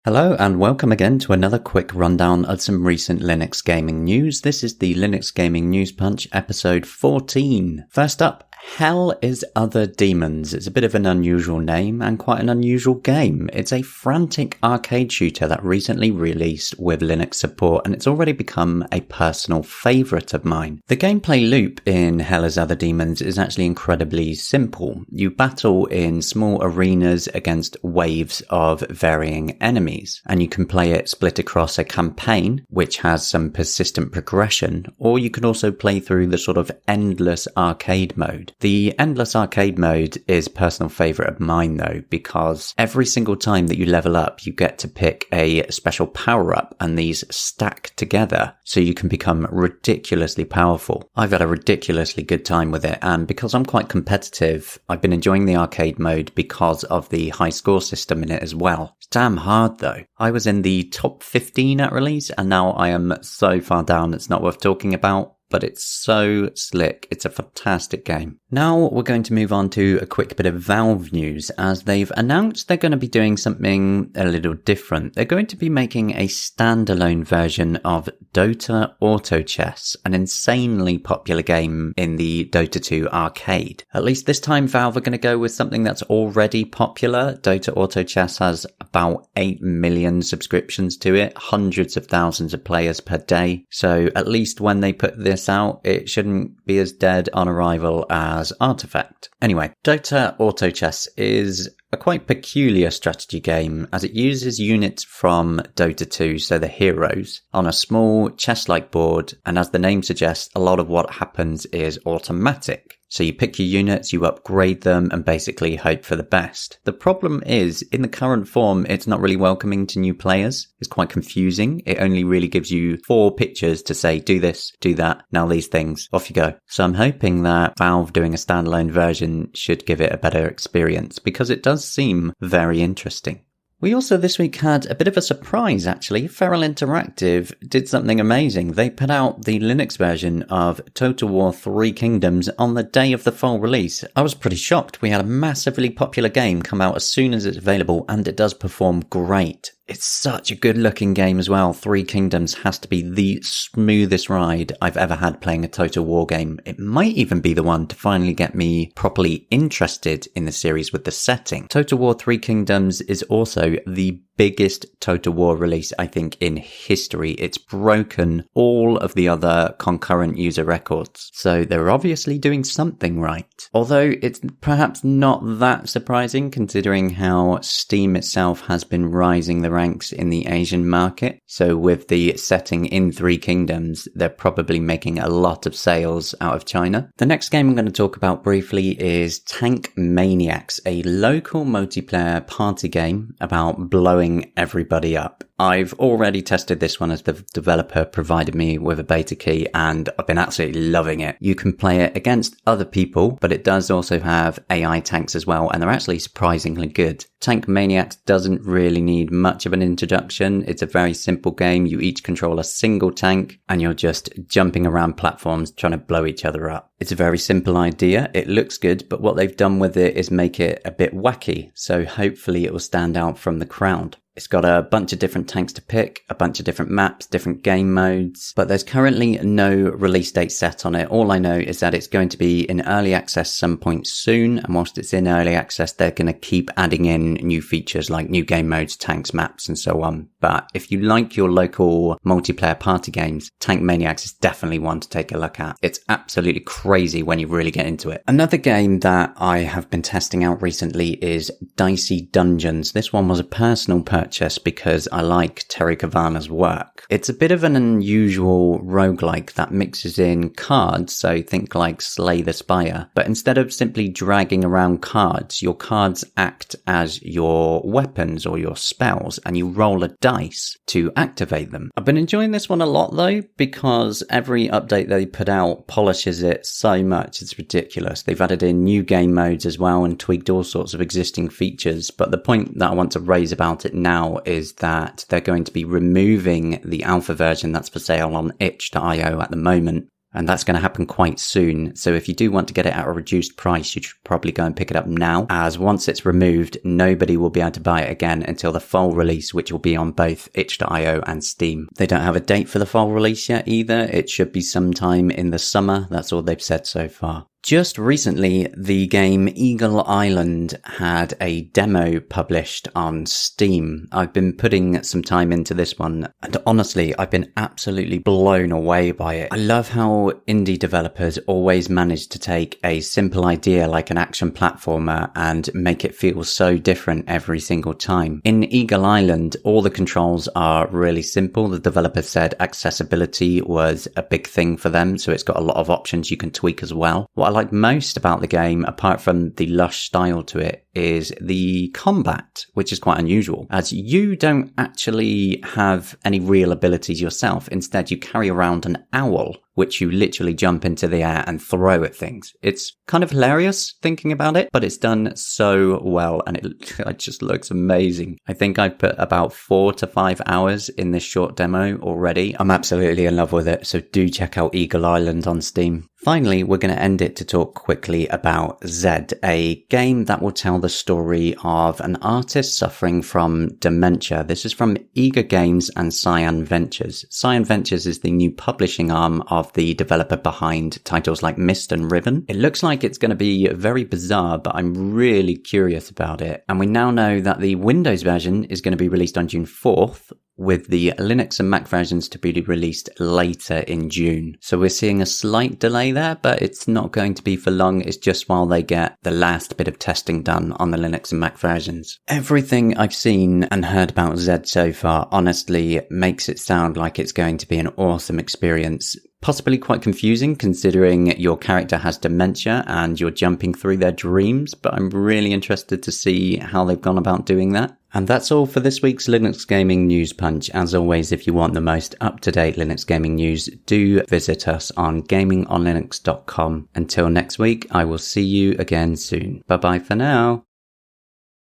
Hello and welcome again to another quick rundown of some recent Linux gaming news. This is the Linux Gaming News Punch episode 14. First up, Hell is Other Demons. It's a bit of an unusual name and quite an unusual game. It's a frantic arcade shooter that recently released with Linux support and it's already become a personal favourite of mine. The gameplay loop in Hell is Other Demons is actually incredibly simple. You battle in small arenas against waves of varying enemies, and you can play it split across a campaign which has some persistent progression, or you can also play through the sort of endless arcade mode. The endless arcade mode is a personal favourite of mine though, because every single time that you level up you get to pick a special power up and these stack together so you can become ridiculously powerful. I've had a ridiculously good time with it, and because I'm quite competitive I've been enjoying the arcade mode because of the high score system in it as well. It's damn hard though. I was in the top 15 at release and now I am so far down it's not worth talking about. But it's so slick. It's a fantastic game. Now we're going to move on to a quick bit of Valve news, as they've announced they're going to be doing something a little different. They're going to be making a standalone version of Dota Auto Chess, an insanely popular game in the Dota 2 arcade. At least this time Valve are going to go with something that's already popular. Dota Auto Chess has about 8 million subscriptions to it, hundreds of thousands of players per day. So at least when they put this out, it shouldn't be as dead on arrival as Artifact. Anyway, Dota Auto Chess is a quite peculiar strategy game as it uses units from Dota 2, so the heroes, on a small chess-like board, and as the name suggests, a lot of what happens is automatic. So you pick your units, you upgrade them, and basically hope for the best. The problem is, in the current form, it's not really welcoming to new players. It's quite confusing. It only really gives you 4 pictures to say, do this, do that, now these things, off you go. So I'm hoping that Valve doing a standalone version should give it a better experience, because it does seem very interesting. We also this week had a bit of a surprise actually. Feral Interactive did something amazing. They put out the Linux version of Total War 3 Kingdoms on the day of the full release. I was pretty shocked. We had a massively popular game come out as soon as it's available, and it does perform great. It's such a good looking game as well. 3 Kingdoms has to be the smoothest ride I've ever had playing a Total War game. It might even be the one to finally get me properly interested in the series with the setting. Total War 3 Kingdoms is also the biggest Total War release, I think, in history. It's broken all of the other concurrent user records. So they're obviously doing something right. Although it's perhaps not that surprising considering how Steam itself has been rising the ranks in the Asian market. So with the setting in 3 Kingdoms, they're probably making a lot of sales out of China. The next game I'm going to talk about briefly is Tank Maniacs, a local multiplayer party game about blowing everybody up. I've already tested this one as the developer provided me with a beta key, and I've been absolutely loving it. You can play it against other people, but it does also have AI tanks as well, and they're actually surprisingly good. Tank Maniacs doesn't really need much of an introduction. It's a very simple game. You each control a single tank and you're just jumping around platforms trying to blow each other up. It's a very simple idea. It looks good, but what they've done with it is make it a bit wacky. So hopefully it will stand out from the crowd. It's got a bunch of different tanks to pick, a bunch of different maps, different game modes, but there's currently no release date set on it. All I know is that it's going to be in early access some point soon, and whilst it's in early access, they're going to keep adding in new features like new game modes, tanks, maps, and so on. But if you like your local multiplayer party games, Tank Maniacs is definitely one to take a look at. It's absolutely crazy when you really get into it. Another game that I have been testing out recently is Dicey Dungeons. This one was a personal purchase because I like Terry Cavana's work. It's a bit of an unusual roguelike that mixes in cards, so think like Slay the Spire, but instead of simply dragging around cards, your cards act as your weapons or your spells, and you roll a dice to activate them. I've been enjoying this one a lot though, because every update they put out polishes it so much, it's ridiculous. They've added in new game modes as well and tweaked all sorts of existing features, but the point that I want to raise about it now is that they're going to be removing the alpha version that's for sale on itch.io at the moment. And that's going to happen quite soon. So if you do want to get it at a reduced price, you should probably go and pick it up now, as once it's removed, nobody will be able to buy it again until the full release, which will be on both itch.io and Steam. They don't have a date for the full release yet either. It should be sometime in the summer. That's all they've said so far. Just recently, the game Eagle Island had a demo published on Steam. I've been putting some time into this one, and honestly, I've been absolutely blown away by it. I love how indie developers always manage to take a simple idea like an action platformer and make it feel so different every single time. In Eagle Island, all the controls are really simple. The developer said accessibility was a big thing for them, so it's got a lot of options you can tweak as well. What I like most about the game, apart from the lush style to it, is the combat, which is quite unusual, as you don't actually have any real abilities yourself. Instead, you carry around an owl, which you literally jump into the air and throw at things. It's kind of hilarious thinking about it, but it's done so well, and it just looks amazing. I think I've put about 4 to 5 hours in this short demo already. I'm absolutely in love with it, so do check out Eagle Island on Steam. Finally, we're going to end it to talk quickly about Zed, a game that will tell the story of an artist suffering from dementia. This is from Eager Games and Cyan Ventures. Cyan Ventures is the new publishing arm of the developer behind titles like Mist and Riven. It looks like it's going to be very bizarre, but I'm really curious about it. And we now know that the Windows version is going to be released on June 4th, with the Linux and Mac versions to be released later in June. So we're seeing a slight delay there, but it's not going to be for long. It's just while they get the last bit of testing done on the Linux and Mac versions. Everything I've seen and heard about Zed so far honestly makes it sound like it's going to be an awesome experience. Possibly quite confusing considering your character has dementia and you're jumping through their dreams, but I'm really interested to see how they've gone about doing that. And that's all for this week's Linux Gaming News Punch. As always, if you want the most up-to-date Linux gaming news, do visit us on gamingonlinux.com. Until next week, I will see you again soon. Bye-bye for now.